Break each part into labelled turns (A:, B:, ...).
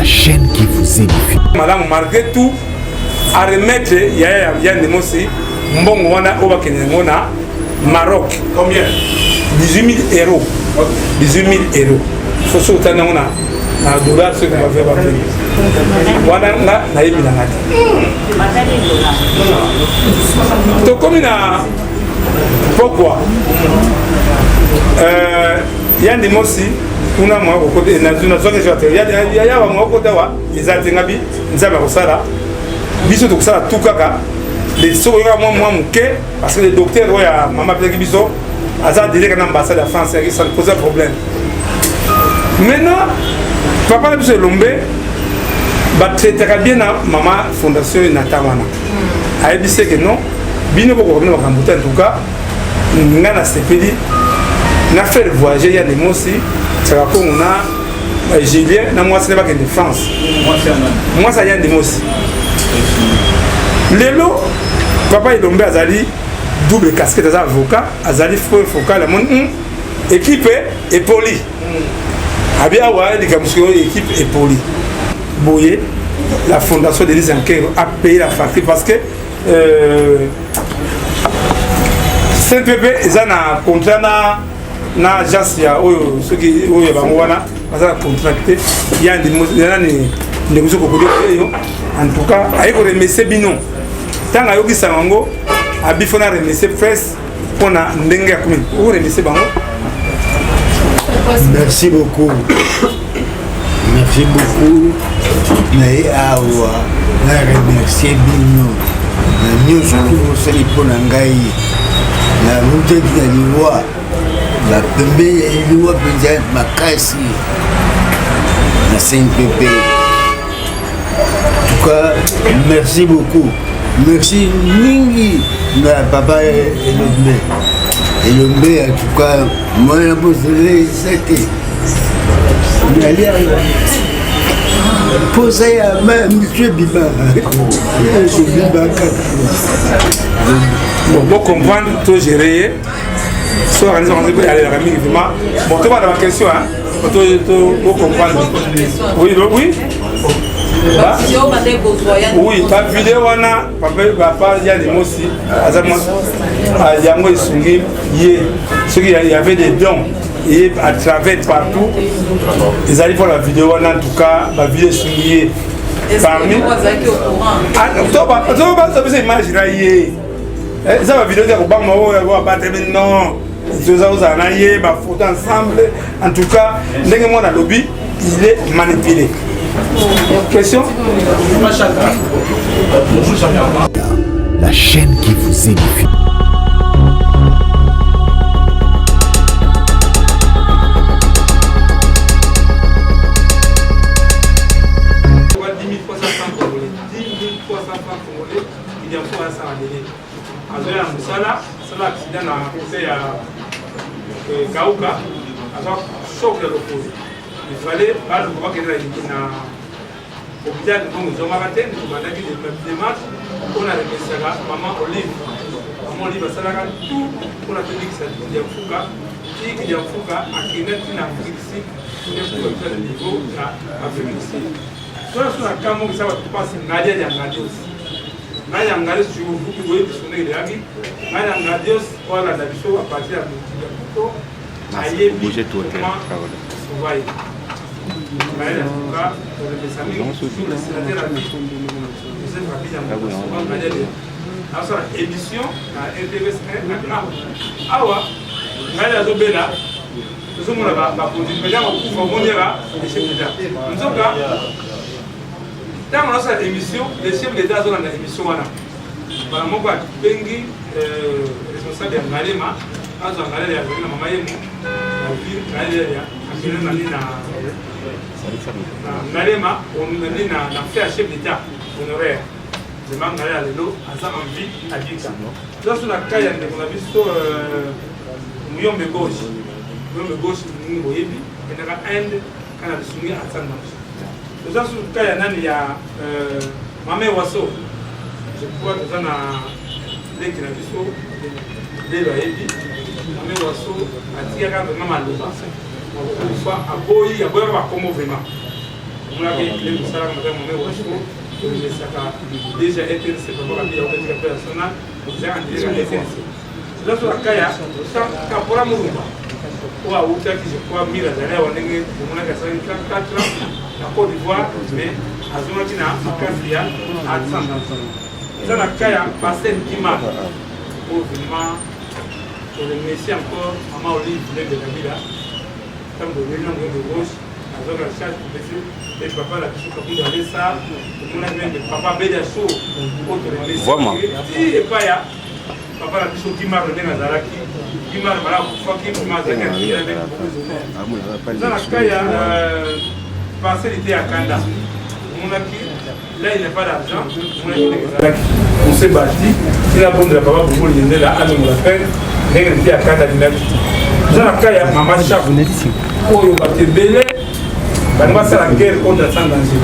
A: La chaîne qui vous édifie.
B: Madame, malgré tout, à remettre Yann Demossi, Mbongo wana oba Kenyangona, Maroc.
C: Combien?
B: 18 000 euros. 18 000 euros. Il faut sauter dans un dollar, ce qu'on va faire. Wana na yebi na ngati. To comme pourquoi Yann Demossi kuna mwa ko côté na zona zoke jote ya wa mwa ko dawa ezate ngabi nzaba ko sala biso to kusala tout kaka les soko ya mwa muke parce que le docteur ya mama peki biso aza direct na ambassade de France et ça pose un problème. Maintenant papa na biso lombe ba traiter bien na mama fondation na tawana a dit que non bino ko na bakambuta en tout cas ngana sepeli na faire voyager Yann Demossi ça va comme on a Julien na moi c'est pas que de France moi ça Yann Demossi lelo papa Ilombe azali double casquette as avocat azali focal la mon équipe et poli abia wa de kamusiko équipe et poli boye la fondation de l'Isanker a payé la facture parce que CPP ils ont un contrat na agence ya oyo soki oyo bango wana bazala contracté ya ni ndemuso kokodi yo en tout cas ayiko remercier bino tanga yoki sango abifona remercier presse pona ndenge ya commune o remercier bango.
D: Merci beaucoup. Merci beaucoup. Mais awa na remercier bino na surtout vous sali pona ngai na monte de loi la pembe ya loi penza makasi na CNPP. En tout cas, merci beaucoup. Merci mingi na papa Elombe. Elombe en tout cas, moi la posé c'était posé à monsieur Biba.
B: Bon comprendre tout gérer. So organiser on peut aller la famille vraiment. Bon tu vois dans la question hein. Tu comprendre. Oui oui. Oui, ta vidéo wana papa Yann Demossi azama yango isungi ye ce qu'il y avait des dons et à travers partout ils arrivent pour la vidéo wana en tout cas la vidéo isungi parmi to image là ye ça va vidéo ko bang mo wa battre non ils ont na ye ba photo ensemble en tout cas ndenge mo na lobby il est manipulé. Question?
A: La chaîne qui vous édifie.
B: Il fallait pas le voir qu'il y a au hôpital de Bongo, Matin, nous avons des démarches, on a remercié maman Olive. Maman Olive a salé tout pour la clinique de Fouka, qui est en Fouka, à qui est en Afrique ici, qui est pour le niveau de l'Afrique ici. Soit sur la Camon, ça va passer Nadia Yangadios. Nadia Yangadios, je vous dis, vous voyez, Nadia Yangadios, voilà la vidéo à partir de la photo. Aïe, bouger tout le temps. Émission à RTVS 1 awa ngala zobela tozomona ba produit mais là on couvre monera les chefs d'État nzoka dans notre émission les chefs d'État sont dans l'émission wana bana moko bengi responsable ya Ngalema azo Ngalema ya mama yemo na ville ya akina na Ngalema on est na faire chef d'État honoraire de Mangalea lelo aza envie à Dika. Là sur la caille on a vu sur Muyombe gauche ni boyebi et na Inde kana bisumi atsana. Là sur la caille nani ya Mame Waso. Je crois que ça na leki na biso de boyebi Mame Waso atia ka vraiment maloba. Une fois aboyi ba komo vraiment on a gagné le salaire de mon réseau. Déjà intéressé par rapport à la personnelle, vous êtes intéressé. Là, sur la Kaya, quand pour la Mourumba, ou à Outa qui se croit 1000 années, on est pour la 4 ans, la Côte d'Ivoire, mais à Zonatina, à Kafia, à 100 ans. Ça, la Kaya, passé une dimanche pour vraiment, pour le messieurs encore, maman Olive, de la Villa, comme de réunion de gauche, avec la charge pour baisser. Et papa la question comme dans les salles, tout le monde a même papa béda chaud contre les messieurs.
C: Vraiment.
B: Et pas ya. Papa la question qui m'a donné à Zaraki, qui m'a donné qui m'a donné dans la Kaya, passé l'été à Kanda. Là, il n'y a pas d'argent. On s'est bâti. Il a bon de la papa pour lui là, à nous la peine. Il était à Kanda. Dans la Kaya, maman chaque pour le bâtir belé. Bah, nous c'est la guerre contre la sang danger.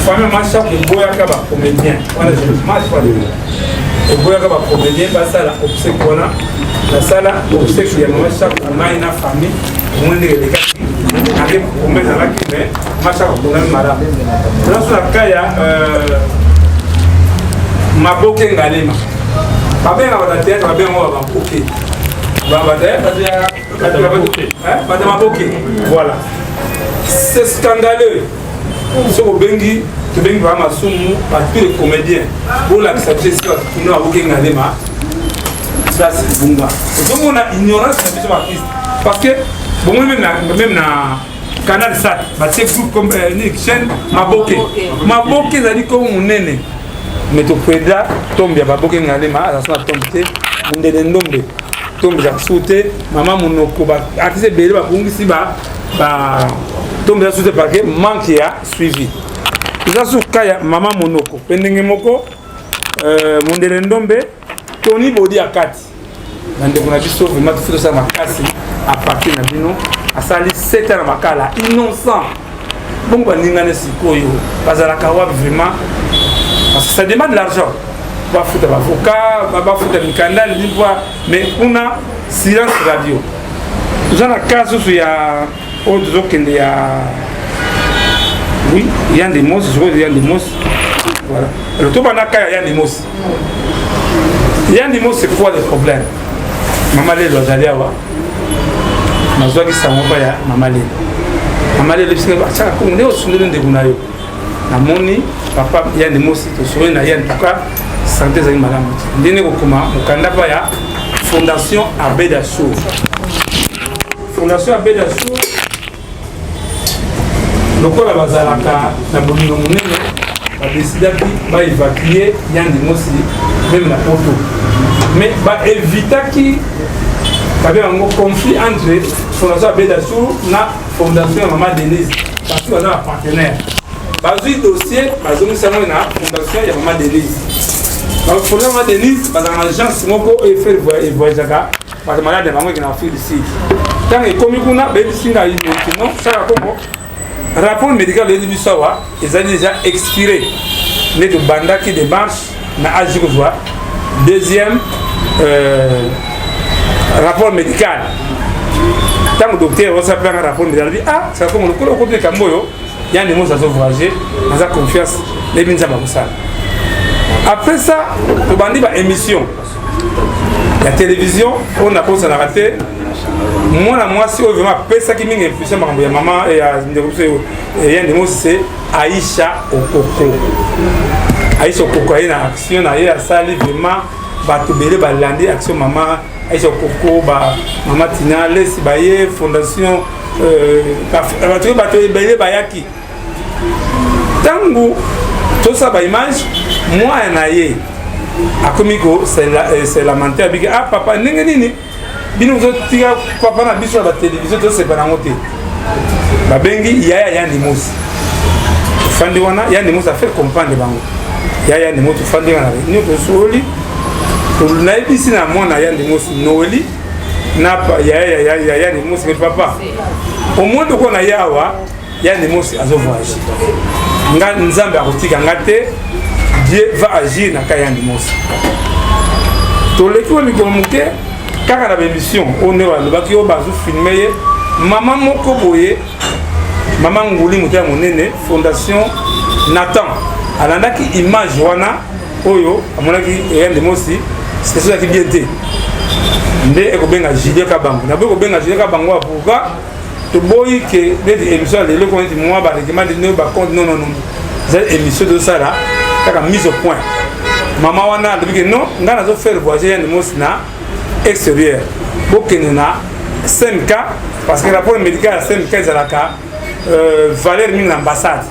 B: Famille marcha pour boire kaba comédien. Voilà, je marche pas de et boire kaba comédien, bah ça la obsèque qu'on a. La salle obsèque il y a marcha pour on a une famille, on est les gars. Avec on met dans la qui mais marcha pour on a malade. Dans ce cas il y a maboke ngalema. Pas bien à la tête, pas bien on va maboke. Voilà. C'est scandaleux. Ce que Bengi, tu Bengi va m'assumer par tous les comédiens. Pour l'accepter, c'est que nous avons gagné l'ADEMA. Ça, c'est bon. Donc, on a ignorance de la artiste. Parce que, bon, même dans Canal Sat, c'est groupe comme Nick Chen, Maboke. Maboke, ça dit comme on est. Mais tu peux dire, tombe, il y a Maboke l'ADEMA, ça sera tombé, on est des nombres. Tombe, j'ai sauté, maman, mon oko, artiste belé, ici, tombe ya soute parce que manque ya suivi. Ça sur kaya maman monoko. Pendenge moko mondele ndombe Tony Bodi akati. Nande kuna biso vraiment tout ça makasi à partir na bino a sali 7 ans makala innocent. Bon ba ningane sikoyo. Bazala kawa vraiment parce que ça demande de l'argent. Va foutre l'avocat, va foutre mikanda mais on a silence radio. Nous avons un cas où il y a oui, il y a des mots, je crois qu'il y a des mots. Voilà. Le tout pendant qu'il y a des mots. Il y a des mots, c'est quoi le problème? Maman Lé doit aller avoir. Ma soeur qui s'en va, Maman Lé. Maman Lé, le on est au sud de Gunayo. La moni, papa, il y a des mots, c'est au sud, il y a en tout cas, santé, c'est madame. Il y a au Canada, il y a Fondation Abeda Chou. Fondation Abeda Chou. Lokola bazalaka na bolingo monene ba décidaki ba évacuer Yandi Mosi même na Porto mais ba évitaki avait un conflit entre Fondation Abedasou na Fondation Maman Denise parce que on a un partenaire bazui dossier bazongi sango na Fondation ya Maman Denise donc Fondation Maman Denise bazanga agence moko e faire voyager parce que malade bango qui na fil ici tant et comme kuna be singa yino non ça comme rapport médical de l'Unisawa, ils ont déjà expiré. Les deux bandas qui démarchent, na Ajikozoa. Deuxième rapport médical. Tant que le docteur a fait un rapport médical, il dit ah, c'est comme le côté de Camboyo, il y a des mots à se voyager, on a confiance, les Binza Baboussa. Après ça, le bandit va émission. La télévision, on a posé à la rater. Moi, si on veut m'appeler ça qui m'a influencé, ma maman et il y a des mots, c'est Aïcha Okoko. Aïcha Okoko, il y a une action, il y a ça, vraiment, Batobélé, Balandi, action maman, Aïcha Okoko, maman Tina, Lessi Baye, Fondation, Batobélé, Bayaki. Tango, tout ça, image, moi, il y a Akomiko, c'est lamentaire. Ah, papa, n'est-ce bino tia papa na biso la télévision to sepana ngote ba bengi ya ni mosi fandi wana ya ni mosi a fait comprendre bango ya ni mosi fandi wana ni to soli to na ibisi na mona ya ni mosi noeli na pa ya ni mosi papa au moins de ko na yawa ya ni mosi azo voyage nga nzambe akotika ngate Dieu va agir na kaya ni mosi to lekwa mikolomuke kaka na émission on est là baki o bazu filmer maman moko boye maman nguli mutia monene fondation Nathan alandaki image wana oyo amonaki yande mosi c'était ça qui bien té nde ekobenga Julien Kabango na beko benga Julien Kabango pourquoi to boy que des émissions les locaux dit moi ba recommande ne ba compte non cette émission de ça là kaka mise au point maman wana depuis que non ngana zo faire voyager yande mosi na extérieur bokene na 5K parce que le rapport médical à 5K c'est la cas valeur min l'ambassade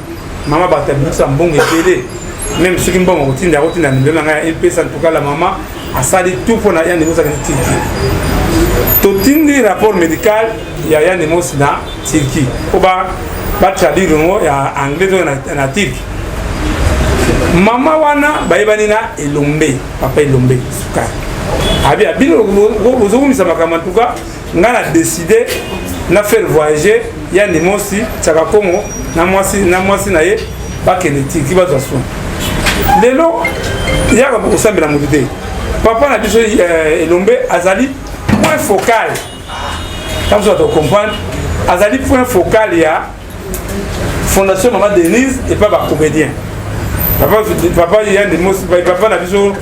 B: maman ba tabi ça bon et même ceux qui m'ont routine la routine na un peu ça en tout cas la maman a sali tout pour na yande mosi na Turquie to tindi rapport médical ya yande mosi na Turquie ko ba traduire no ya anglais na Turquie maman wana bayebani na Elombe papa Elombe suka abi abino bozomisa makama en tout cas ngana décidé na faire voyager yande mosi tsaka kongo na mwasi na ye bakende Turquie bazwa soin lelo yaka bokosambela motu te papa na biso Elombe azali point focal comme ça tu comprends azali point focal ya fondation Maman Denise et pas ba comédien papa yande mosi papa na biso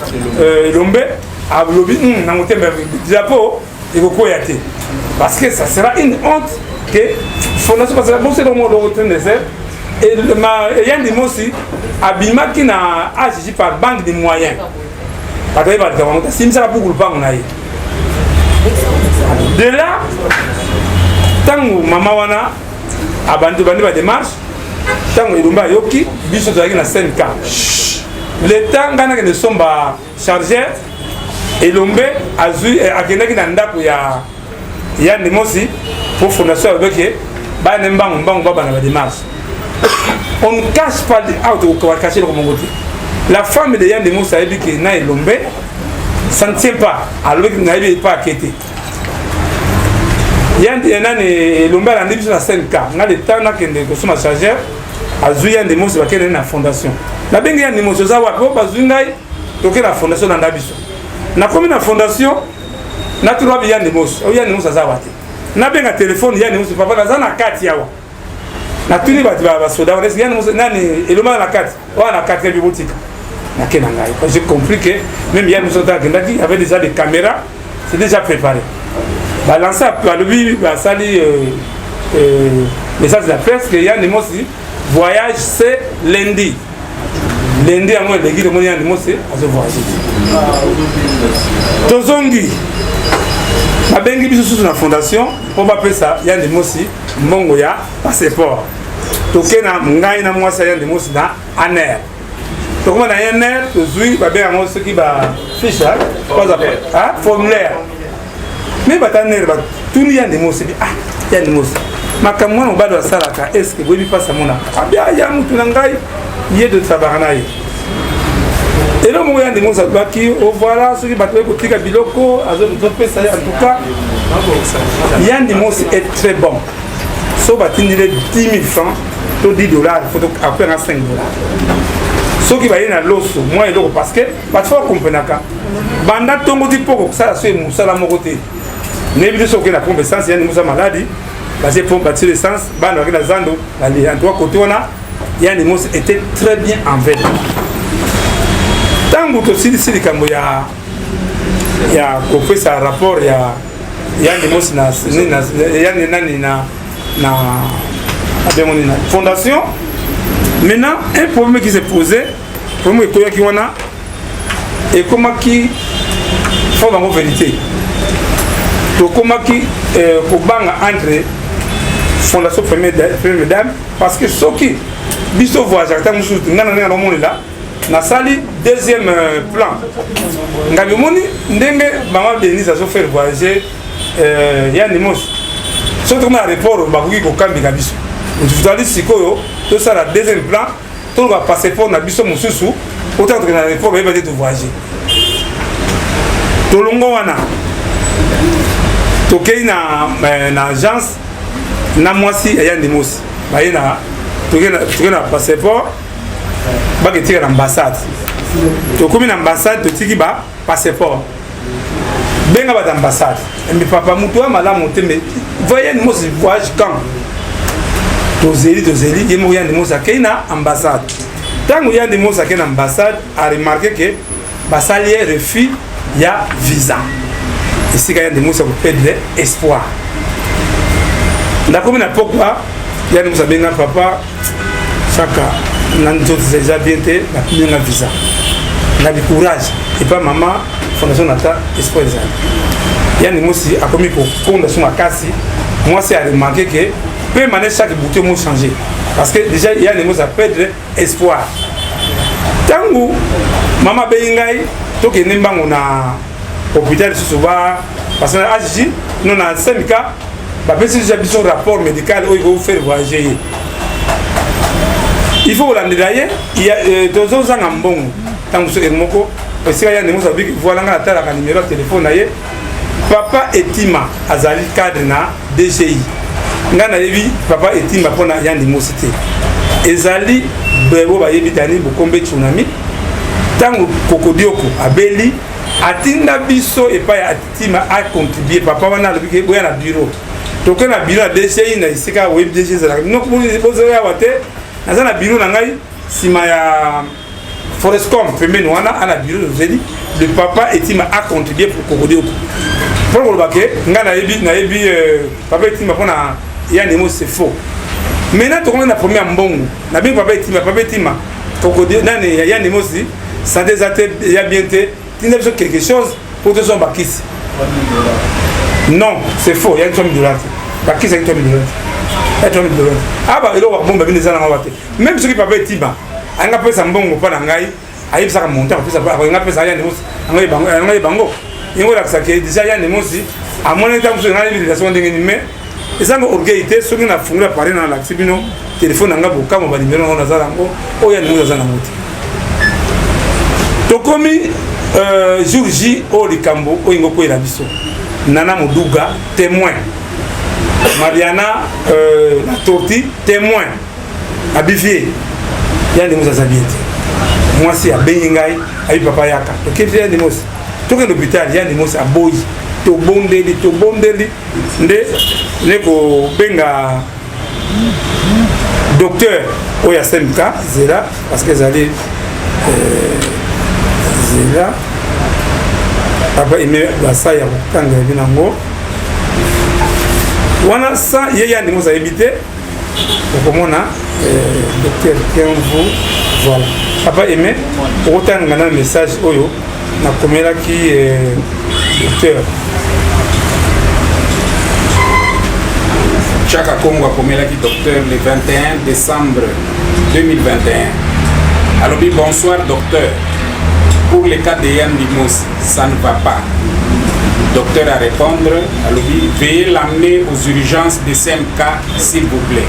B: Elombe a lobby na motembe diapo et beaucoup yate parce que ça sera une honte que fondation parce que bon c'est le monde retourne des et yande mosi abima qui na agi par banque de moyens parce que ba de sim ça pour le banque na de là tango mama wana abandi ba démarche tango Elomba yoki biso tozaki na 5K le temps ngana que somba chargé Elombe azui akendaki na ndako ya yande mosi pour fondation avec ba nembango baba na ba démarche on ne cache pas on va cacher le côté la femme de yande mosi a dit que na Elombe ça ne tient pas alors qu'il n'avait pas quitté yande nani Elombe a rendu sur la 5K na le temps na kende ko soma chargé azui yande mosi ba kende na fondation na bengi yande mosi za wa ko bazui ngai toke na fondation na ndabiso na komi na fondation na tulwa bi yande mosi o yande mosi za wa te na benga téléphone yande mosi papa na za na kati yawa na tuni ba soda on est yande mosi nani Elombe na kati wa na kati ya bibliothèque na kena ngai j'ai compris que même yande mosi il avait déjà des caméras c'est déjà préparé balancer à lui ba sali message de la presse que yande mosi voyage c'est lundi à moi les guides yande mosi à ce voyage tozongi babengi biso sous la fondation pour bape ça yande mosi mbongo ya passeport tokena ngai na mwasi yande mosi na aner tokoma na aner tozui babenga mo soki ba fiche ah formulaire mais bataner ba tuni yande mosi yande mosi makamwa no bado salaka est-ce que bobi passa mona abia ya mutu na ngai ye de travailler et là moi yande mosi baki au voilà ceux qui battent ko tika biloko azo pesa en tout cas yande mosi est très bon so batindile 10 000 francs to 10 dollars faut après à 5 dollars ceux qui va y na loso moi eloko parce que pas faut comprendre banda tongo di poko ça c'est musala moko te nebi so que na pompe essence yande mosi maladie parce que pour bâtir l'essence banda avec la zando ali en trois côtés on a yande mosi était très bien envers tango to sili kambo ya kopesa rapport ya yande mosi na yande nani na fondation. Maintenant un problème qui s'est posé problème qui wana et comment qui faut la vérité to comment qui ko banga entre fondation première dame parce que ce qui biso voyage tant musu ngana na romoni là na sali deuxième plan ngabi moni ndenge Maman Denise a fait voyager yande mosi surtout na aéroport bakoki ko kambika biso tu dois dire sikoyo tout ça la deuxième plan tout va passer pour na biso mususu autant que na aéroport ba de voyager to longo wana to kei na agence na mwasi yande mosi ba ina to kei na passeport ba ke tira ambassade to komi na ambassade to tiki ba passeport benga ba ambassade mais papa mutu malamu te mais voyez mosi voyage quand tozeli ye moko Yann Demos akei na ambassade ntango Yann Demos akei na ambassade a remarqué que basali ye refus ya visa esika Yann Demos akoperdre espoir ndakomi na pokwa Yann Demos abenga papa chaka na nzoto déjà bien te na visa na bi courage et pas maman fondation nata espoir ezali Yann Demos akomi kokonda so makasi moi c'est à remarquer que peu mané chaque bouton m'a changé parce que déjà Yann Demos a perdre espoir tangu mama bengai to ke nembango na hôpital souvent parce que aji non na semika ba pesi déjà biso rapport médical o go faire voyager il faut la ndaye il y a deux ans en bon tangu so moko parce que Yann Demos a dit voilà nga tala ka numéro de téléphone naye papa Etima azali cadre na DGI ngana yebi papa Etima pona Yann Demos te ezali bebo ba yebi tani bokombe tsunami tango kokodioko abeli atinda biso et pas Etima a contribuer papa wana le bike boya na bureau to na bureau DGI na isika web DGI za no ko bozo ya wate na na bureau na ngai sima ya Forestcom pembeni wana ana bureau zeli le papa Etima a contribué pour kokodioko pour le baquet ngana yebi papa Etima pona Yann Demos c'est faux maintenant to na premier mbongo na bien papa Etima kokodioko nani Yann Demos ça déjà ya bien te tinda biso quelque chose pour te son bakisi non c'est faux il y a $3 000 bakisi $3 000 ah bah elo wa bomba bini zana ngawate même ceux qui papa Etima anga pesa mbongo pa na ngai ayi bisa ka monter pesa ba nga pesa Yann Demos ngai bango ingo la sake déjà Yann Demos a mon temps sur une relation de mais ezango orgueillité soki na fungula pare na la sibino téléphone nga boka mo ba numéro na zalango o Yann Demos zana ngoti tokomi jour J o likambo o ingo ko ela biso Nana Muduga témoin Mariana la torti témoin abifié Yann Demos azabiete moi c'est a bengai ayi papa yaka to kete Yann Demos to ke l'hôpital Yann Demos aboyi to bondeli nde neko benga docteur oya semka zela parce que zali zela papa ime basa ya kanga binango wana sa ye Yann Demos a évité okomona docteur Kenvu voilà papa ime otanga na message oyo na komela ki docteur
C: Chaka Congo a commis docteur le 21 décembre 2021. Alors bonsoir docteur. Pour le cas de Yann Demos, ça ne va pas. Docteur à répondre, alors veuillez l'amener aux urgences de CMK s'il vous plaît.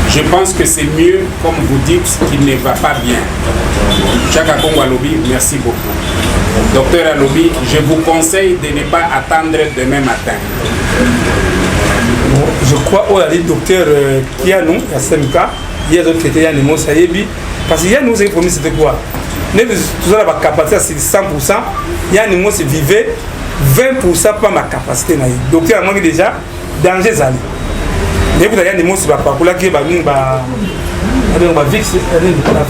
C: Je pense que c'est mieux, comme vous dites, qu'il ne va pas bien. Chaka Congo Alobi, merci beaucoup. Docteur Alobi, je vous conseille de ne pas attendre demain matin.
B: Je crois au docteur Kianou, à CMK, il y a d'autres qui étaient Yann Demos, parce que Yann Demos a promis c'était quoi? Tout ça la capacité c'est 100%, Yann Demos vivait 20% pas ma capacité. Docteur a déjà danger zali. Dès que Yann Demos va pas pour la qui va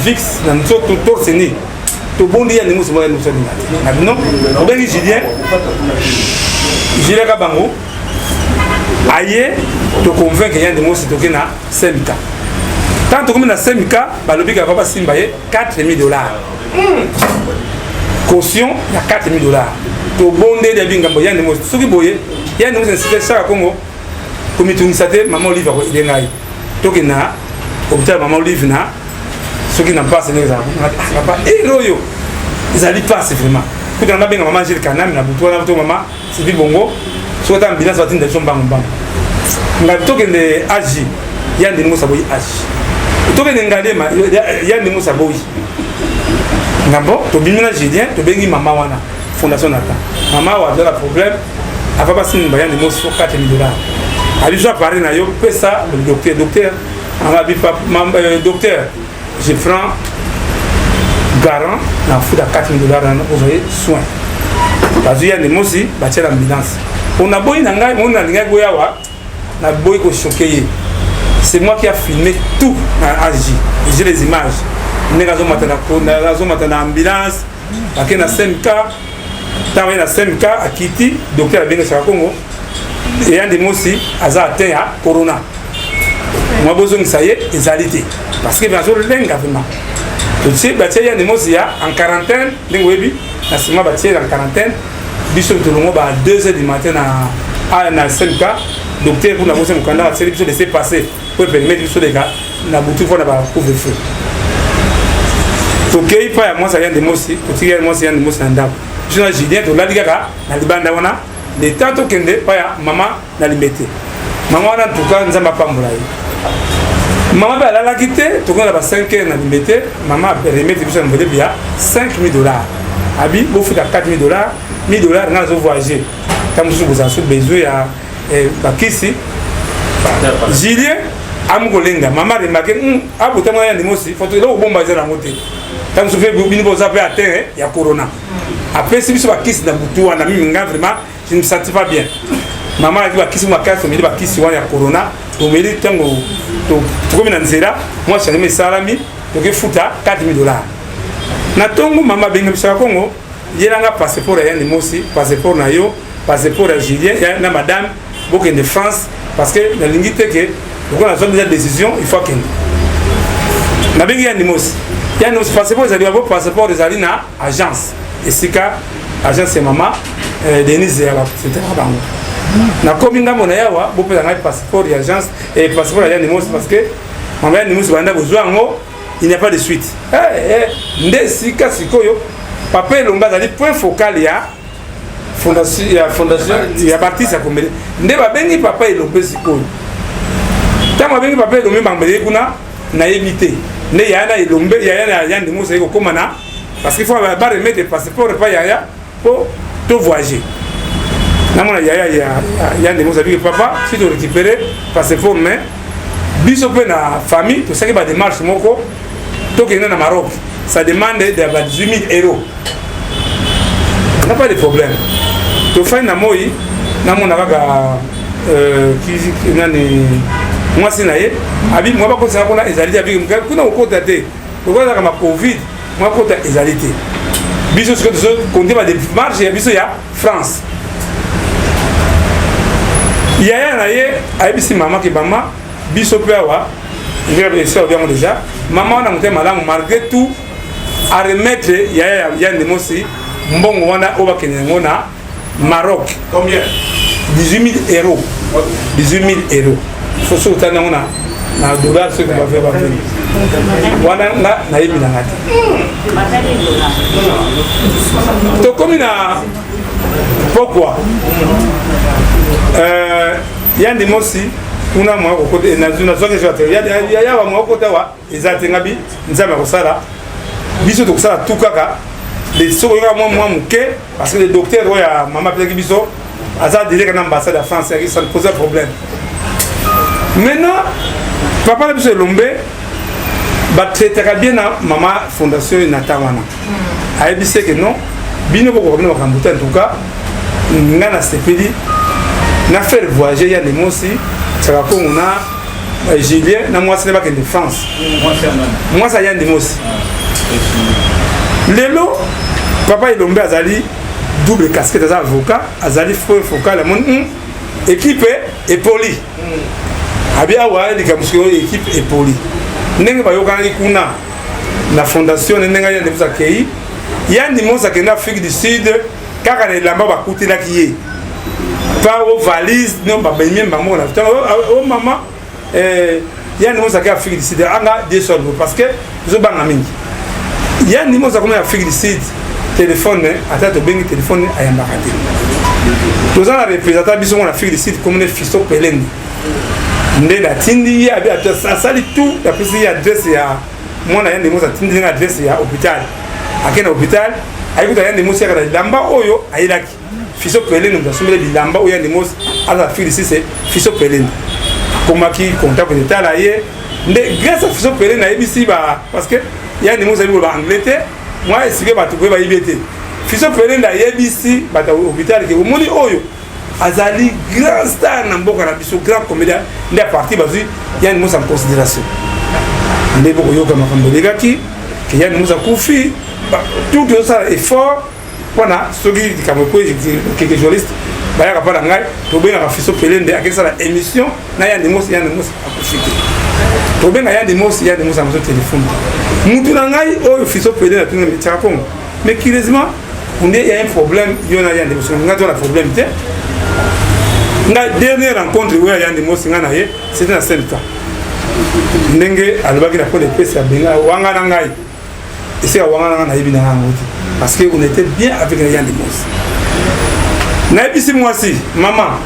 B: VIX, dans notre tour c'est né. Tout bon Yann Demos moi nous sommes non, on va dire Julien Kabango. Aïe, te convaincre Yann Demos c'est toqué na CMK. Tant que na CMK, bah le big a pas simbaye $4 000. Caution, il y a $4 000. To bondé de bingambo Yann Demos. Ce qui boye, Yann Demos c'est ça à Congo. Comme tu nisate, maman Olive a été dengai. Toqué na, hôpital maman Olive na. Ce qui n'a pas c'est l'exemple. Pas héroïo. Ils allaient pas c'est vraiment. Quand on a bien maman j'ai le canal, na bouton na bouton maman, c'est du bongo. Soit un bilan soit une des choses bang. Nga toke ne aji Yann Demos aboyi aji. Toke ne ngade ma Yann Demos aboyi. Ngabo to bimina Julien to bengi mama wana fondation nata. Mama wa de la problème ava pas sin Yann Demos pour $4 000. Ali jo parler na yo pesa le docteur ama bi papa docteur je prends garant na fuda $4 000 na ozoye soin. Parce que Yann Demos si batia l'ambulance. On a beau y nanga on a linga goyawa na boy ko choqué c'est moi qui a filmé tout à J. J'ai les images. Nous avons une ambulance, il y a un CMK, il y a un CMK à Kiti, docteur Abenge Congo, et il y a des mots aussi, il y a atteint à Corona. Moi, je suis exalité. Parce que bien sûr, il y a des mots en quarantaine, il y a en quarantaine, il y a 2 h du matin à la CMK, docteur pour la motion de candidat, c'est de laisser passer pour permettre les gars, la boutique pour la couvre-feu. Ok, il y a moi, ça y a des mots aussi, il y a moi, ça y a des mots standard. Je suis Julien, tu l'as dit, na libanda wana, les temps to kende, pas ya maman na limité. Maman en tout cas, nous avons pas moulay. Maman elle a quitté, tu connais la 5 heures na limité, maman a remis des choses de bien $5,000. Abi, vous faites $4,000, $1,000 dans le voyager. Comme vous avez besoin à Bakisi, Julien, Amgolenga, maman remarque, ah, vous avez un démon aussi, faut que vous bombardiez la montée. Quand vous faites vous avez atteint, il y a Corona. Après, si vous avez un bouton, vraiment, je ne me sens pas bien. Maman a dit que ma carte, il y a Corona. Vous me dites, moi, je suis salami, donc il faut $4,000. Natongo, maman, bien que Congo, il y a un passeport à Yann aussi, passeport à Yo, passeport à Julien, il y a une madame, beaucoup de France, parce que la ligne est que, quand on a déjà décision, il faut qu'il y ait un Yann il y a nos passeports, ils ont passeport des alliés à agence. Et c'est qu'à agence c'est maman, Denise, c'était là-bas. Na combien de monnaie vous pouvez avoir passeport d'agence et passeport d'agence parce que maman nous avons besoin il n'y a pas de suite. Ndesika sikoyo papa longa dali point focal ya fondation ya baptiste akomele nde ba bengi papa elombe sikoyo. Tama bengi papa elombe bambele kuna na éviter. Ne yana elombe yana yandi musa iko komana parce qu'il faut ba remettre le passeport pas yaya pour tout voyager. Namona yandi musa bi papa si tu récupérer passeport mais biso pe na famille tout ça qui ba démarche moko to que na Maroc ça demande de 18,000 €. On n'a pas de problème. To fai na moi namona kaka qui nani moi c'est naé abi moi pas conseiller qu'on a exalité avec kuna okota te okota kama covid moi okota exalité biso ce que nous compter ba des marches ya biso ya France ya naé abisi maman ki mama biso pe wa ngebe ça bien déjà maman na muté malamu malgré tout à remettre ya ndemosi mbongo wana oba kenengo na Maroc
C: combien
B: 18,000 €. 18,000 €. Il faut sauter dans na dollar ce qu'on va faire après. Wana na yebi na ngati. To comme na pourquoi yandi mosi kuna mwa ko côté na zona zoke jote ya wa mwa ko tawa ezatenga bi nzama ko sala biso to sala tout kaka les soko ya mwa muke parce que le docteur ya mama peki biso aza déjà que l'ambassade de France ça ne pose pas problème. Maintenant papa la biso lombe ba traiter bien na mama fondation na tawana a dit que non bino ko ko na kambuta en tout cas ngana sepeli na faire voyager ya les mosi ça va comme on a Julien na moi c'est pas que de France moi ça y a des mosi lelo papa ilombe azali double casquette des avocats azali focal la mon équipe est poli abia wa de kamusiko équipe est poli ndenge bayoka kuna na fondation ndenge ya ndebuza kei ya ndimo za kenda Afrique du Sud kaka na lamba bakutila kiye pas aux valises non ba benye bango na oh maman ya ndimo za ka Afrique du Sud anga des sols parce que zo banga mingi ya ndimo za comme Afrique du Sud téléphone atteint bengi téléphone ayamba kati tous en représentant biso en Afrique du Sud comme les fisto pelende ndé la tindi ya bi ça sali tout la prise adresse ya mona yande mo sa tindi nga adresse ya hôpital akena hôpital ayikuta yande mo seka lamba oyo ayilaki fisto pelende ndo somele bilamba oyo yande mo ala Afrique du Sud c'est fisto pelende comment qui contact de talaye ndé grâce à fisto pelende na ebisi ba parce que yande mo sa bi ba Angleterre moi est-ce que bato ba ibete fiso pelenda yebisi bata hôpital ke omoni oyo azali grand star na mboka na biso grand comédien nde a parti bazwi yani mosa en considération nde boko yoka makambo legaki ke yani mosa kufi tout ça effort wana soki likambo po quelque journaliste bayaka pa na ngai tobengaka Fiso Pelende akesala émission na yani mosa akufi te tobenga yani mosa amazo téléphone mutu na ngai oyo Fiso Pelende atunga metiaka kongo mais curieusement il y a un problème, il y a un problème. La dernière rencontre où il y a des mots, c'était dans 5 ans. Ndenge alobaki na pole pesa benga wanga na ngai. Et c'est wanga na yebina ngoti parce que on était bien avec les gens de Mos. Na ebisi moi si maman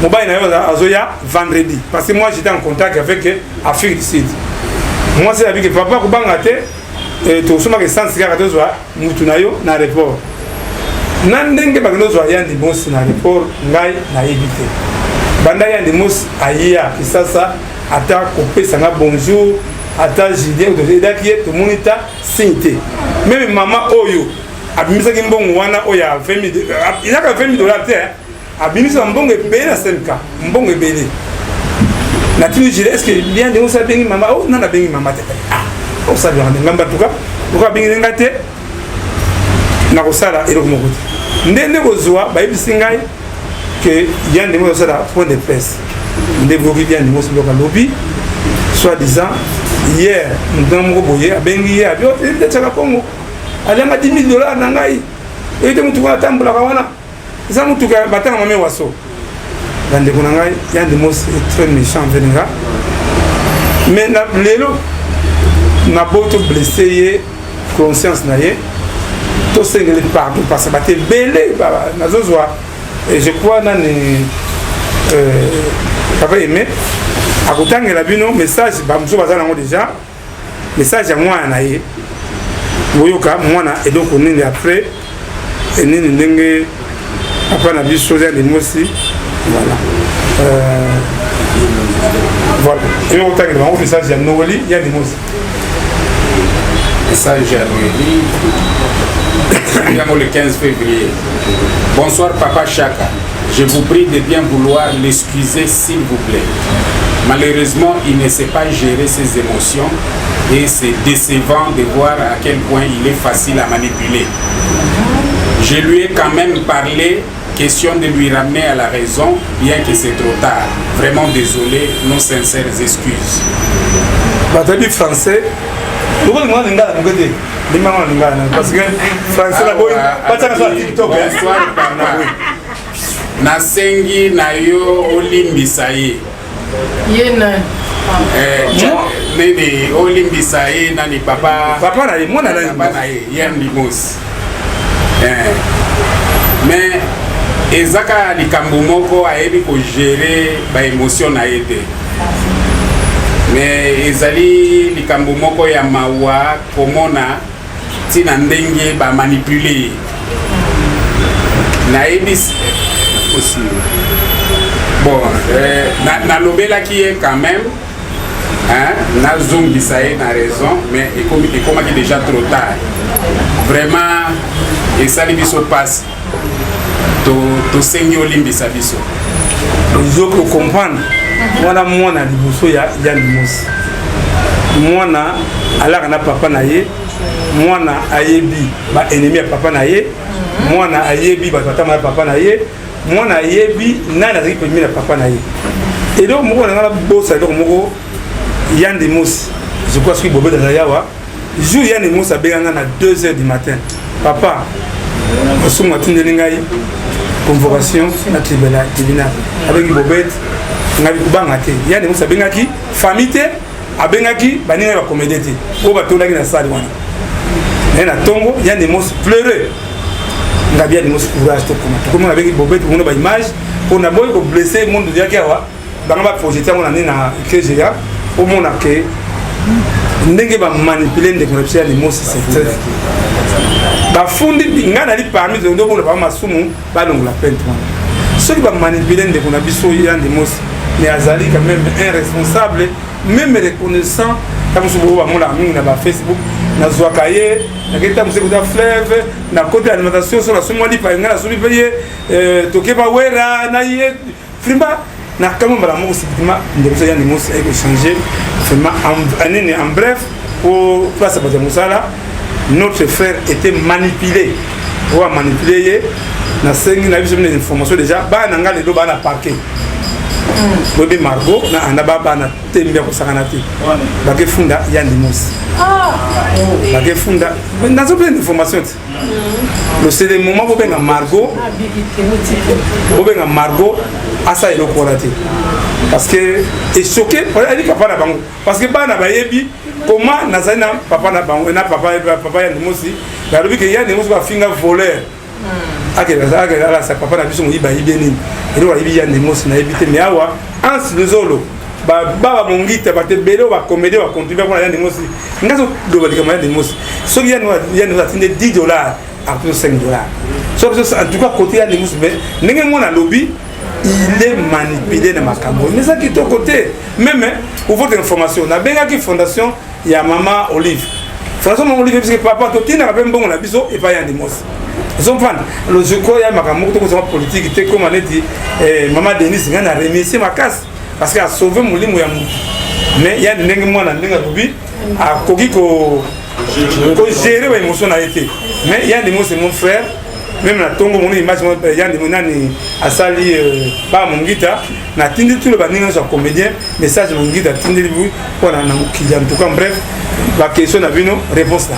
B: mobile na yo azoya vendredi parce que moi j'étais en contact avec Afrique du Sud. Moi c'est avec papa ko banga te et to soma ke sans cigare to zwa mutu na yo na aéroport. Nandenge bagno zwa yandi Mos na aéroport ngai na yebite. Banda yandi Mos aya kisasa ata kopesa nga bonjour ata Julien de Redaki to monita sinte. Même maman oyo abimisa kimbongo wana oya 20 000 inaka 20 $, te abimisa mbongo ebele na 5K mbongo ebele na tini jile est-ce que bien de osa bengi mama oh nana bengi mama te ah osa bien ngamba tuka tuka bengi ngate na kosala ero mokote ndende kozwa bayibisi ngai que yande mo sala point de presse ndé bogi bien ni mo loka lobby soi-disant hier nous avons boyé bengi hier bio te tsaka kongo alanga 10 000 $ na ngai ete mutu kwa tambula kawana za mutu ka batanga mame waso bande kuna ngai yande mo très méchant venga mais na lelo na boto blessé ye conscience na ye to sengele pardon parce que baté belé na zozwa et je crois nani papa aimé akutangela bino message bamso bazana ngo déjà message ya mwana na ye boyoka mwana et donc on est après et nini ndenge papa na biso ya Mosi voilà voilà et on tangela ngo message ya Noeli ya Mosi
C: message ya Noeli le 15 février. Bonsoir Papa Chaka. Je vous prie de bien vouloir l'excuser s'il vous plaît. Malheureusement, il ne sait pas gérer ses émotions et c'est décevant de voir à quel point il est facile à manipuler. Je lui ai quand même parlé, question de lui ramener à la raison, bien que c'est trop tard. Vraiment désolé, nos sincères excuses.
B: Batabi français. Pourquoi moi n'inga ngode ni mama n'inga parce que français la boy pas ça sur TikTok
C: bonsoir papa na sengi na yo olimbisa ye
E: yena
C: nini olimbisa ye nani papa
B: na ye mwana na
C: papa na ye Yendi Mosi mais ezaka likambo moko ayebi ko gérer ba émotion na ye te mais ezali likambo moko ya mawa komona tina ndenge ba manipuler na ebis aussi bon na lobela qui est quand même hein na zongisa ye na raison mais il commence déjà trop tard vraiment et ça biso passe to sengi olimbisa biso
B: je peux comprendre mwana liboso ya Mosi mwana alaka na papa na ye mwana ayebi ba ennemi ya papa na ye mwana ayebi ba tata ya papa na ye mwana ayebi nani azaki premier na papa na ye et donc moko na bosa donc moko Yandi Mosi je crois que bobe dans yawa jour Yandi Mosi abenganga na 2h du matin papa osuma tindeli ngai convocation na tribunal avec bobette ngabi kubanga te Yandi Mosi abengaki famille te abengaki baninga ba comédie te o batolaki na salle wana na tongo Yandi Mosi pleurer ngabi Yandi Mosi courage to comment avec bobette on a ba image pour na boy ko blesser monde dia kiawa banga ba projeter mona na KGA au mona ke ndenge ba manipuler ndeko na Yandi Mosi c'est ba fundi ngana li parmi de ndo ba masumu ba longola pente ceux qui va manipuler ndeko na biso Yandi Mosi mais azali quand même un responsable même reconnaissant ntango mosusu bamolaka mingi na bafacebook nazwaka ye nakei ntango mosusu ekota fleuve na kote alimentation so nasomwa lipa ngai nasomi mpe ye tokeba wera na ye frimba nakamwa mbala moko sibitima ndeko so yandi mosi ayekochange vraiment en bref pour place bato ya mosala notre frère était manipulé oyo amanipule ye nasengi na biso mine information déjà bana nga lelo bana parquet boyebi Margot na anda bana tembe ya kosakana te bakefunda yandi mosi bakefunda nazopesa information te le c'est le moment bobenga Margot asa eloko wana te parce que echoqué ali papa na bango parce que bana bayebi comment nazali na papa na bango na papa yandi mosi balobi ke yandi mosi bafinga voleur akela sa papa na biso moyiba yibi nini elo bayibi yandi mosi nayebi te mais awa ansi lezolo baba mongita batebele bacomédie bacontribue mpona yandi mosi ngaso loba likama yandi mosi soki yandi atinde $10 après $5 so en tout cas côté yandi mosi mais ndenge mwana lobi il est manipulé na makambo mais ça qui est côté même pour votre information na bengaki fondation ya mama Olive fondation mama Olive parce que papa to tina pe mbongo na biso et pas yandi mosi ils ont fan le je crois ya makambo to ko politique te comme on a dit maman Denise ngana remercier ma casse parce qu'elle a sauvé mon lit, mais il y a des gens qui ont géré les émotions. Mais il y a des mots, c'est mon frère. Même la tongo, mon image, il y a des gens qui ont sali par mon guitare. Na tindi tout le banding sur comédien, message mon guitare, tindi le bruit, pour en tout cas, bref, la question a vu nos réponses dans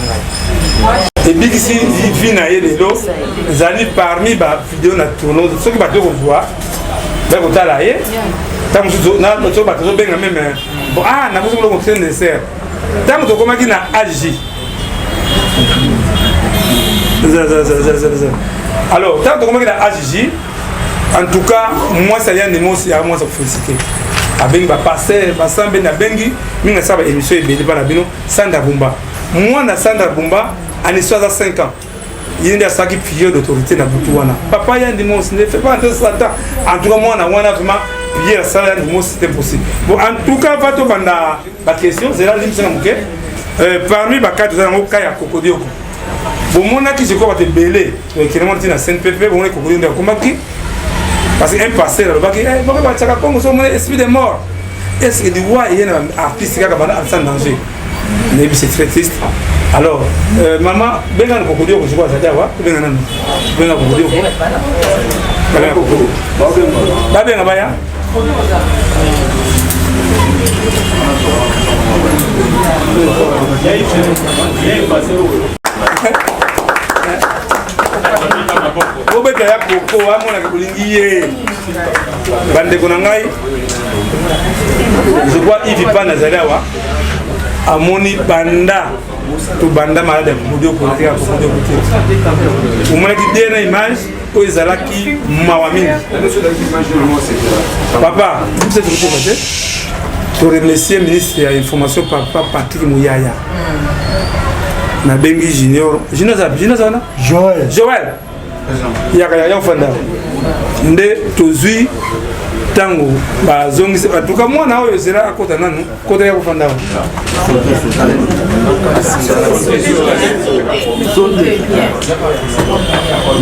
B: la. Et bien ici, il vit na les lots, ils arrivent parmi les vidéos na tourneau, ceux qui battent au voir, ben vous allez. Tant que tu as même ah na kuzo ko tene ser tant que komaki na AJ alors tant que komaki na AJ en tout cas moi ça vient de moi c'est à moi ça féliciter avec ba passer ba sambe na bengi minga saba émission ebele pa na bino Sandra Bumba moi na Sandra Bumba ani 65 ans il y a ça qui figure d'autorité na Boutouana papa yandi moi ne fait pas de ça en tout cas moi na wana vraiment hier ça là du mot c'était possible bon en tout cas va to banda la question c'est là limse na muke parmi ba quatre za ngoka ya kokodioko bon mona ki je crois te belé qui remonte na CNPP bon kokodioko de komaki parce que un passé là ba ki bon ba chaka kongo so mon esprit de mort est-ce que du roi il y a un artiste qui a en danger mais c'est très triste alors maman benga kokodioko je crois ça dawa benga nani benga kokodioko ba benga ba ya obeta ya koko amona ke bolingi ye bandeko na ngai je crois Yves pa nazali awa amoni banda to banda malade mudio ko tika ko mudio ko tika umona ki dena image ko ezalaki mawa mingi papa c'est tout ce que pour remercier ministre de l'information papa Patrick Mouyaya na bengi junior zana Joël ya fanda nde tozui tango bazongi en tout cas moi na oyo zera akota nanu kota ya kufanda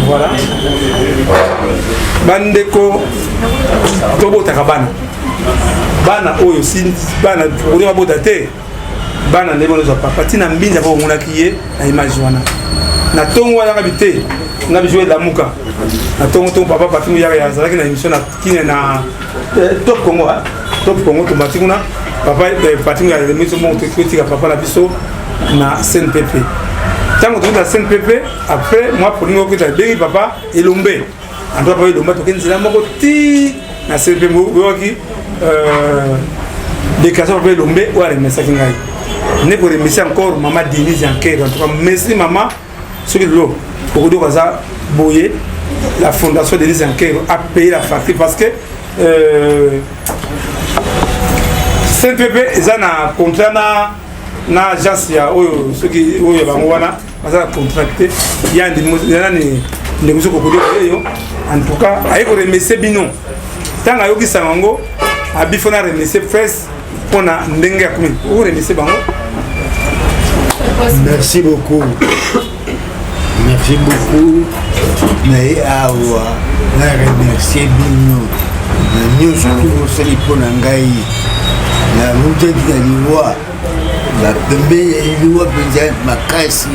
B: voilà bandeko tobotaka bana oyo si bana oyo babota te bana nde bono papa tina mbinza ko monaki ye na image wana na tongo wana bité na bijouer la muka na tongo papa Patrick ya zalaki na émission na kine na Top Congo to matikuna papa Patrick ya émission mo critique papa la biso na CNPP tango to na CNPP après moi pour nous que bengi papa elombe ando papa elombe to kenzela moko ti na CNPP mo ki déclaration papa elombe ou à remercier ngai ne pour remercier encore maman Denise Anker en tout cas merci maman sur le lot pour dire ça boyer la fondation Denise Anker a payé la facture parce que CNPP ils ont un contrat na agence ya oyo soki oyo bango wana baza contracté il y a des ndemuso ko yo en tout cas ay ko remercier bino tanga yoki sango abifona remercier presse pona ndenge ya kumi o remercier bango
D: Merci beaucoup. Merci beaucoup. Mais awa, na remercier bino. Nous surtout au Salipo Nangai. Na monté de l'Ivoire. La Pembe l'Ivoire Benjamin Makassi.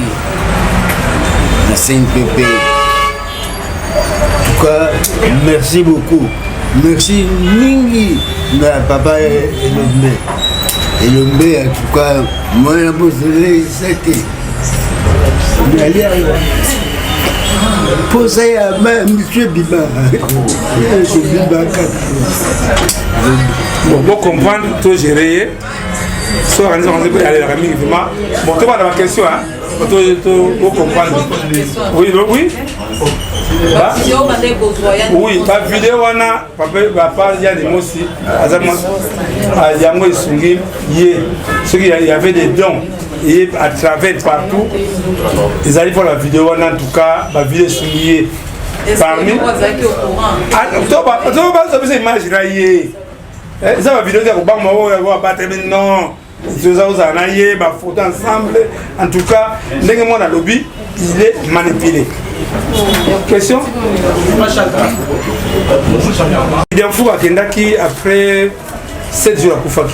D: La CNPP. En tout cas, merci beaucoup. Merci Mingi. Na papa Elombe. Elombe, en tout cas, moi la posé c'était. Posez à main, monsieur Biba.
B: Bon, comprendre, tout gérer. Soit on va aller à la famille, vraiment. Bon, tu vois la question, hein. Vous comprendre. Oui, oui. Oui, la vidéo, on a, papa, il y a des mots aussi. Il y a des mots qui il y avait des dons. Et à travers partout, ils arrivent pour la vidéo, en tout cas, la vidéo soulignée. Parmi. Ça va vidéo non. Ils ont photo ensemble. En tout cas, dès que moi dans le lobby, il est manipulé. Question? Il y a un fou qui après 7 jours à Koufaki.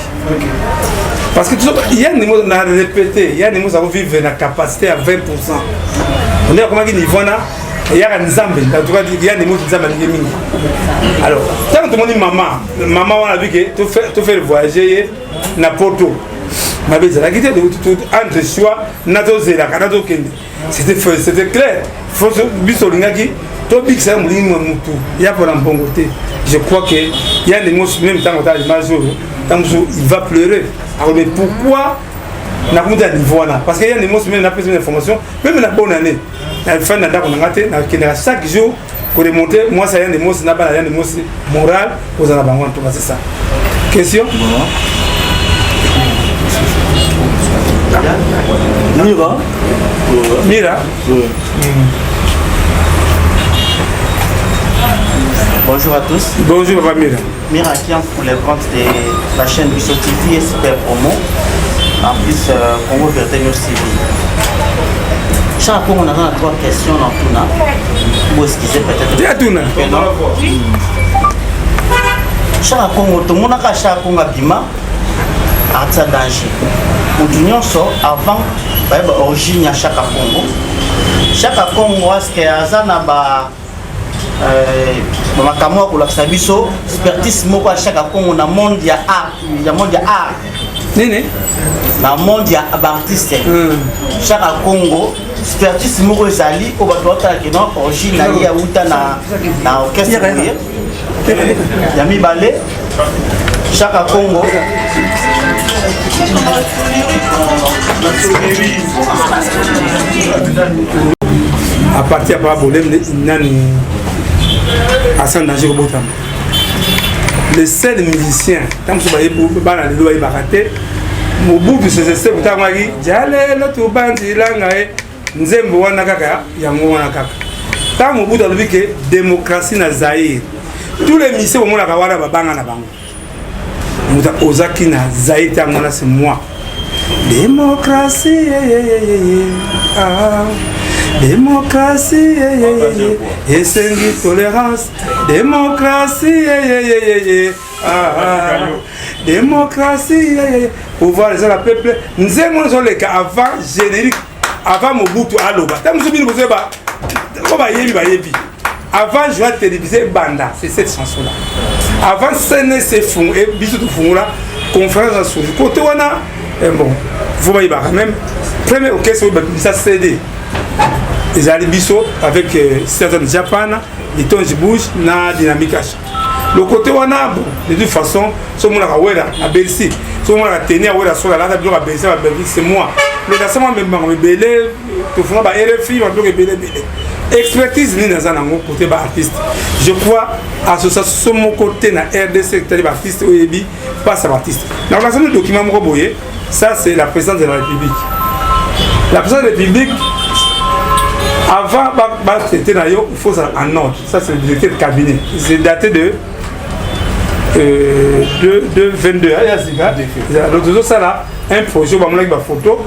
B: Parce que il y a des mots à répéter, il y a des mots à vivre la capacité à 20%. On est à comment niveau là, il y a un Zambé, en tout cas il y a des mots qui Zambé. Alors, quand tout le monde dit maman on a vu que tu fais voyager na Porto. Ma belle, la guitare de entre choix, nato zela, nato kende. C'était clair. Faut bisolingaki, to big ça mouline mutu. Il y a pour un bon côté. Je crois que il y a des mots même tant que il va pleurer. Alors mais pourquoi n'a pas de niveau là? Parce qu'il y a des mots même n'a pas besoin d'informations, même la bonne année. La fin d'un on a raté, chaque jour pour remonter, moi ça y a des mots, n'a pas des mots moral, aux en avant tout c'est ça. Question?
E: Mira.
B: Mira.
E: Bonjour à tous.
B: Bonjour Papa Mira.
E: Mira qui en pour les comptes de la chaîne Bissot TV et Super Promo. En plus, Congo Vérité News TV. Chaque fois, on a 3 questions dans Tuna. Vous excusez peut-être.
B: Dis à Tuna.
E: Chaque fois, tout le monde a chaque fois Bima. Artsa danger. Pour l'union sort avant l'origine à chaque Congo. Chaque Congo, est-ce que Azana ba makamwa pour la sabiso expertise moko à chaque Congo na monde ya art, ya monde ya art.
B: Nene.
E: Na monde ya artiste. Chaque Congo expertise moko ezali au bato que non origine ya uta na orchestre ya mibale. Chaque Congo
B: à partir de la problème Hassan Danger Botam. Le seul musicien, tant que je vais le baraté, mon bout de ces essais, vous avez dit, j'allais le tout bandi langae, nzembo wana kaka, yango wana kaka. Tant mon bout de la vie démocratie na Zaïre. Tous les musiciens au monde la kawara babanga na bango. Mouta Ozaki na Zaïre tangona c'est moi. Démocratie, ah. Démocratie, et c'est une tolérance. Démocratie, démocratie, pouvoir les la peuple. Nous aimons les cas avant générique, avant Mobutu Aloba. Avant, je vais téléviser Banda, c'est cette chanson-là. Avant, c'est fou, et bisous de fou là, conférence à souris. Côté on a, bon, vous voyez, même, premier orchestre, ça CD. Les Alibiso avec certains Japan, les Tonji Bush, na dynamique. Le côté on a, de toute façon, ce monde à Bercy, ce monde à tenir à sur la lade à Bercy, c'est moi. Le dansement même belé, tout le monde va RFI, on doit belé. Expertise ni dans un côté artiste. Je crois association mon côté na RDC c'est-à-dire artiste ou ebi pas ça artiste. Dans le document Moboye, ça c'est la présidence de la République. La présidence de la République avant, c'était il faut ça en ordre. Ça, c'est le directeur de cabinet. C'est daté de 22. Donc, ça là, un projet, on va mettre une photo.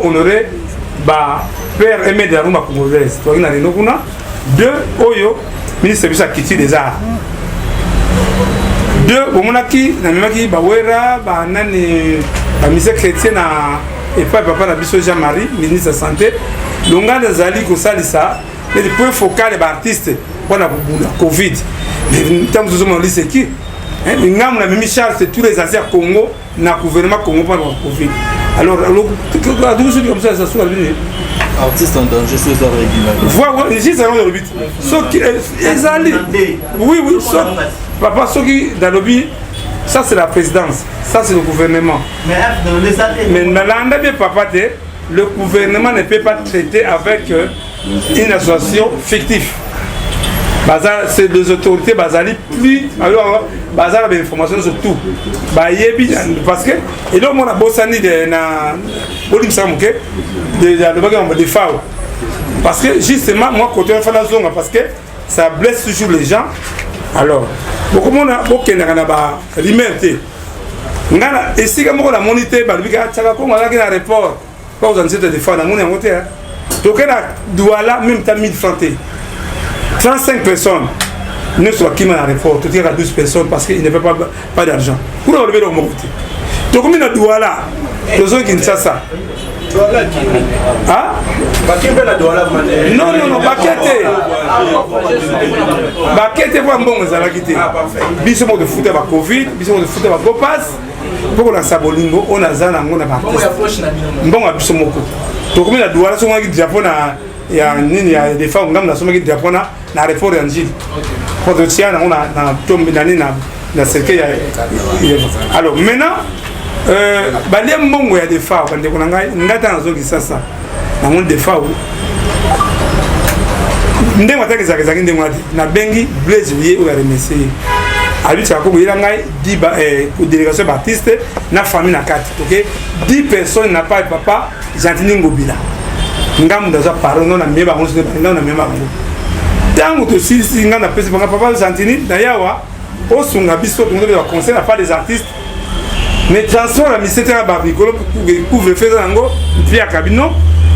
B: honoré père aimé de la rumba congolaise. Deux, Oyo, ministre de la Culture des Arts. Deux, Omonaki, Namaki, Bawera, Banani, la ministre chrétienne et papa la biso Jean-Marie, ministre de la Santé. Longa de Zali Kosalisa, les points focaux des artistes pour la Covid. Mais tant que nous avons c'est qui? Nous avons même charge de tous les anciens Congo, dans le gouvernement Congo pour la Covid. Alors, tout ce comme ça, ça soit
E: artistes en danger sur les œuvres régionales.
B: Voilà, ici, c'est le but. Oui, papa, ceux qui, dans le but, ça c'est la présidence, ça c'est le gouvernement. Mais dans l'année, papa, le gouvernement ne peut pas traiter avec une association fictive. C'est des autorités basales plus alors basales des informations sur tout parce que et donc on a bossani de na bolim samuke de FAO parce que justement moi côté de la zone parce que ça blesse toujours les gens alors beaucoup on a beaucoup na ba liberté ngana et si comme on a monité ba bika tsaka ko ngala na report pas aux anciens de FAO na mon monté donc là douala même ta 1000 francs 35 personnes ne sont qui m'a report, tout à 12 personnes parce qu'il ne fait pas d'argent. Pour enlever le mot. Donc, comme il y a douala, les gens qui ne savent ça. Ah? Non, Bakete. Bakete, vous avez bon, vous avez quitté. Bisous de foot avec Covid, bisous de foot avec Gopas. Pour qu'on a Sabolingo, on a Zana, on a Baptiste. Bon, à bisous moko. Donc, comme il y a douala, souvent qui Japon il y a des femmes qui ont des Japon na réforme en Gilles. Pour le tien, on a tombé dans ce qu'il y a. Alors maintenant, les mbongo il y a des femmes quand on a ngata nazo kisasa na monde des femmes. Ndenge mataki za kizaki ndenge ngati na bengi Blaise Lié ou ya remercier. Abi ça ko ila ngai 10 délégation baptiste na famille na 4. OK? 10 personnes n'a pas papa Gentini Ngobila. Ngam dans parole non na mieba on se na mieba ngo. Tant que si nga na pesi papa Gentini d'ailleurs au sunga biso tout le conseil n'a pas des artistes. Mais transport la mission à Babicolo couvre fait zango via cabino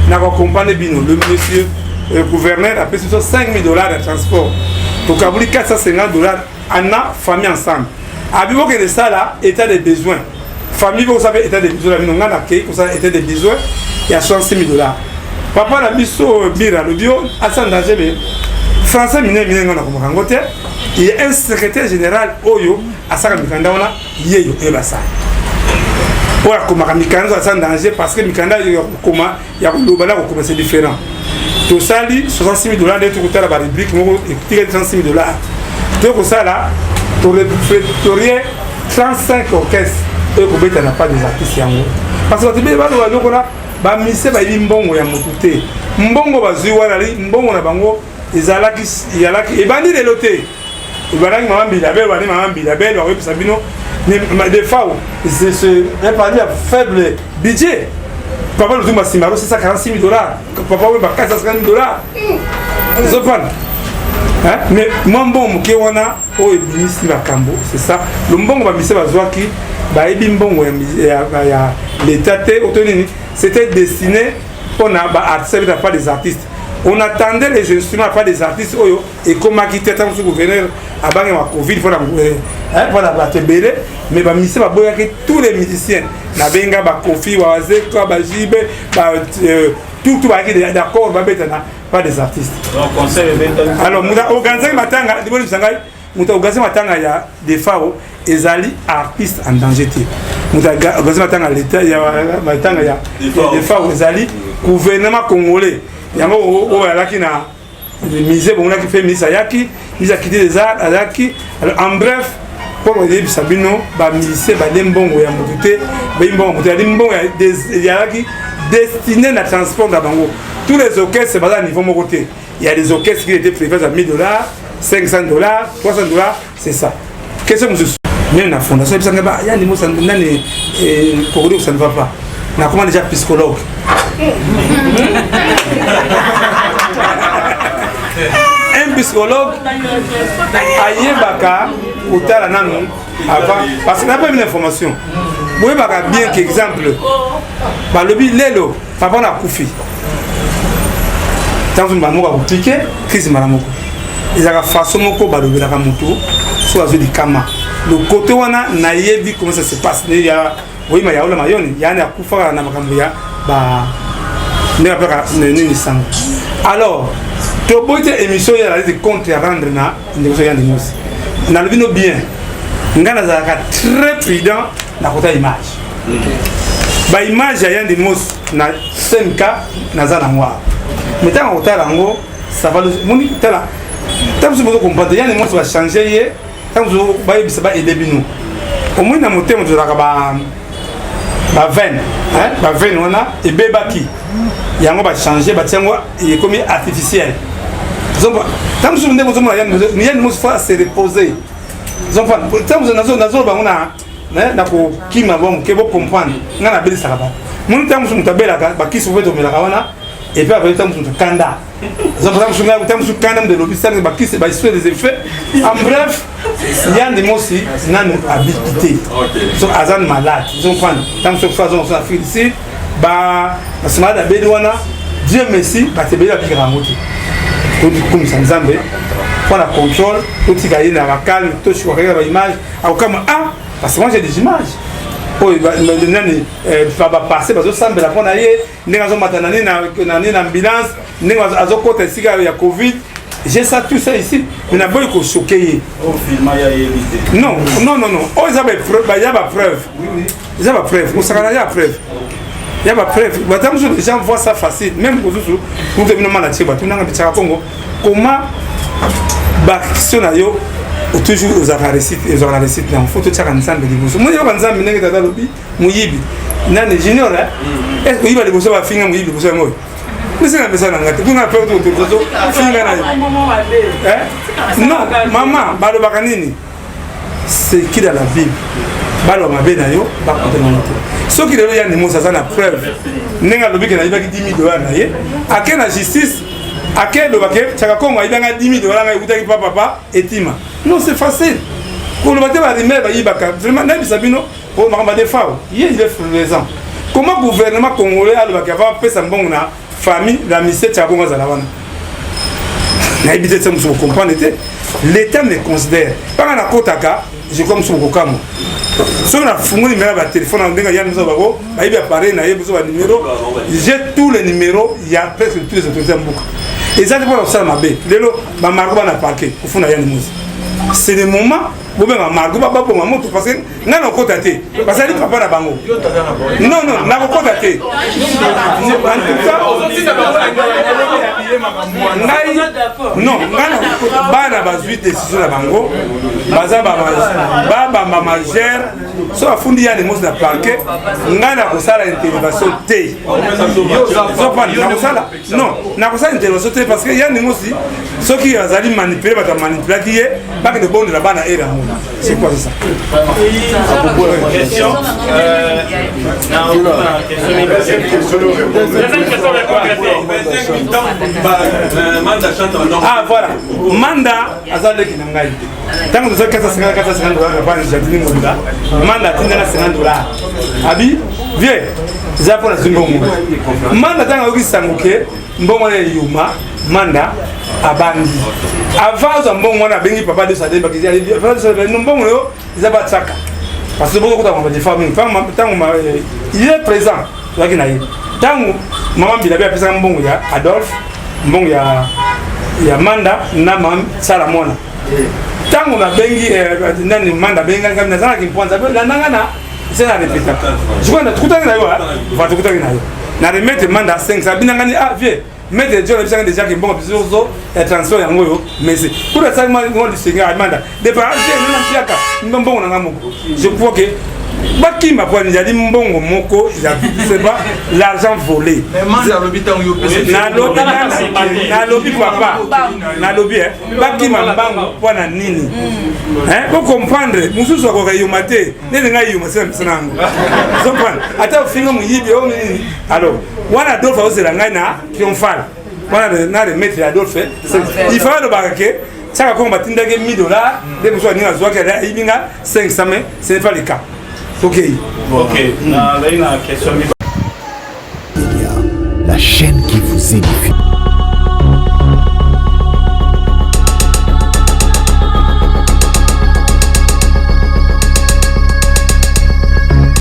B: n'a accompagné bino le monsieur gouverneur a payé $5 000 de transport. Donc à vous $450 en a famille ensemble. Abibo que de ça là état de besoin. Famille vous savez état de besoin nous on a accueilli pour ça état de besoin il y a $66 000. Papa la biso bira le bio à sans danger français miné ngana ko kangote il y a un secrétaire général oyo asaka mikanda wana yeyo ebasa pour comme mikanda ça sans danger parce que mikanda comment il y a global comment c'est différent tout ça li $66 000 de tout la rubrique mo et $36 000 donc ça là pour répertorier 35 orchestres et ko beta n'a pas des artistes yango parce que tu be ba lo ko na ba mise ba mbongo ya motute mbongo bazui wana li mbongo na bango ezalaki yalaki ebandi de loté ebandaki mama Bilabel wani mama Bilabel wa web sabino des fois c'est un parmi à faible budget papa le Zuma Simaro c'est ça $46 000 papa oui ba $450 000 ils prennent hein mais moi bon ke wana o ebimisi ba kambo c'est ça le mbongo ba mise bazwaki ba ebi mbongo ya l'état te autonome c'était destiné pour na ba artistes pas des artistes. On attendait les instruments pas des artistes et comme qui était tant que gouverneur avant la Covid pour la voilà batebele mais ba mise ba boya que tous les musiciens na benga ba Kofi Waze ko ba Jibe ba tout ba qui d'accord ba betana pas des artistes.
C: Donc conseil
B: alors muda organiser matanga diboni sangai muta organiser matanga ya des FAO ezali artistes en danger te muta organiser matanga l'état ya matanga ya des FAO ezali gouvernement congolais yango o alaki na misé bon qui fait misa yaki misa quitter les arts alaki alors en bref pour aider Sabino ba misé ba lembongo ya mutute ba imbongo mutute limbongo ya yaki destiné na transport da bango tous les orchestres c'est basé à niveau mon côté il y a des orchestres qui étaient prévus à $1 000 $500 $300 c'est ça qu'est-ce que vous même la fondation ça ngaba ya ndimo ça nani Congolais ça ne va pas na comment déjà psychologue un psychologue ayebaka utala nanu avant parce que n'a pas une information boye baka bien que exemple balobi lelo papa na kufi tant que maman va compliqué crise malamoko ezaka façon moko balobelaka moto so azo dikama le côté wana na yebi comment ça se passe il y a oui mais il y a ola mayoni il y a na kufa na makambo ya ba ne apeka nini sang alors to boite émission ya la compte à rendre na ndeso ya ndimosi na lobino bien ngana za très prudent na kota image ba image ya ndimosi na 5K na za na moi mais tant kota lango ça va le moni tala tant que vous comprenez ya ndimosi va changer ye tant que vous ba yebisa ba aider bino au moins na motema to ka ba veine hein ba veine wana et bebaki yango ba changer ba tiango et comme artificiel donc tant que vous ndemo zo ya ndimosi faut se reposer donc tant que nazo ba ngona na ko kima bon ke bo comprendre ngana beli sakaba mon tant que mutabela ba kisu veto mela kawana et puis après tant que kanda donc tant que kanda de l'hôpital ba kisu ba histoire des effets en bref il y a des mots si nanu habitué donc azan malade ils ont prendre tant que façon ça félicite ba asmada bedwana Dieu merci ba te bela birangote tout comme ça nzambe pour la contrôle tout qui gagne na calme tout sur regarder l'image au comme ah parce que moi j'ai des images oh nani va passer parce que ça me la prendre aller n'engazo matana na ambulance n'engazo côté sika ya covid j'ai ça tout ça ici mais n'a pas eu choqué
F: au film il y a
B: non oh ils avaient preuve il y a pas preuve oui ils avaient preuve on s'en a preuve il y a pas preuve maintenant les gens voient ça facile même pour devenir malade c'est pas tout n'anga bitaka Congo comment ba question na yo toujours aux récits na photo tchaka nzambe liboso mo yoba nzambe ndenge tata lobi muyibi nane junior est-ce que yiba liboso ba finga muyibi liboso ngoyo nisina pesa na ngati kuna pe to finga na non maman balo bakanini c'est qui dans la Bible balo mabe na yo ba kontenante so ki lelo ya ndimo ça na preuve nenga lobi ke na yiba ki $10,000 na ye akena justice akedo bake chaka Kongo ibanga $10,000 nga ikutaki papa etima non c'est facile pour le matin va rimer ba yibaka vraiment na bisabino pour makamba de fao il est présent comment gouvernement congolais a le baka va pesa mbongo na famille la mission chaka Kongo za la wana na ibite tsamu so comprendre l'état me considère pas na kotaka je comme so kokamo so na fungoli mera ba téléphone na ndenga yana so bako ba ibi appareil na yebu so ba numéro j'ai tous les numéros il y a presque tous les autorités mbuka et ça c'est pour ça ma bé lelo ba margo ba na parquet kufuna yana muzi c'est le moment où ben ma margo ba pour maman parce que na na kota te parce que papa na bango non na ko kota te non bana bazwi décision na bango baza ba majeur so afundi ya les na parquet ngana ko sala intervention te so pas na ko sala non na ko sala intervention te parce que ya ni mosi so qui azali manipuler ba manipuler qui est pas que de bon de la bana era mon c'est quoi ça
F: question
B: ah voilà manda azale kinangai tangu zo kasa $50 kwa jardini ngoda manda tinda na $50 abi vie zapo na zimbongo manda tanga ukisanguke mbongo le yuma manda abangi avazo mbongo na bengi papa de sadeba kizia mbongo yo zaba tsaka parce que beaucoup de des familles tangu il est présent là kina yi tangu mama bila bia pesa mbongo ya Adolphe mbongo ya manda na mam Salamona tangu na bengi nani manda benga kama nazana kimponza na nangana c'est la répéta je crois na tukutana na yo va tukutana na yo na remettre manda 5 sabina ngani ah vieux mettre Dieu le déjà qui bon biso et transfert yango yo mais c'est pour ça moi le seigneur manda de par na piaka mbongo na ngamoko je crois que bakima kwa njali mbongo moko c'est pas l'argent volé
F: manda l'hôpital yo pese
B: na lobi papa na lobi bakima mbango kwa na nini pour comprendre mususu ko yo mate nene ngai yo masema sanango comprendre ata ufinga muyibi o nini alors wana Adolphe ozela ngai na triomphal wana na remettre Adolphe il faut le barake ça comme batindage $1,000 de besoin ni azwa que ibinga 500 mais ce n'est pas le cas Ok.
F: Ok. Na question.
A: La chaîne qui vous édifie.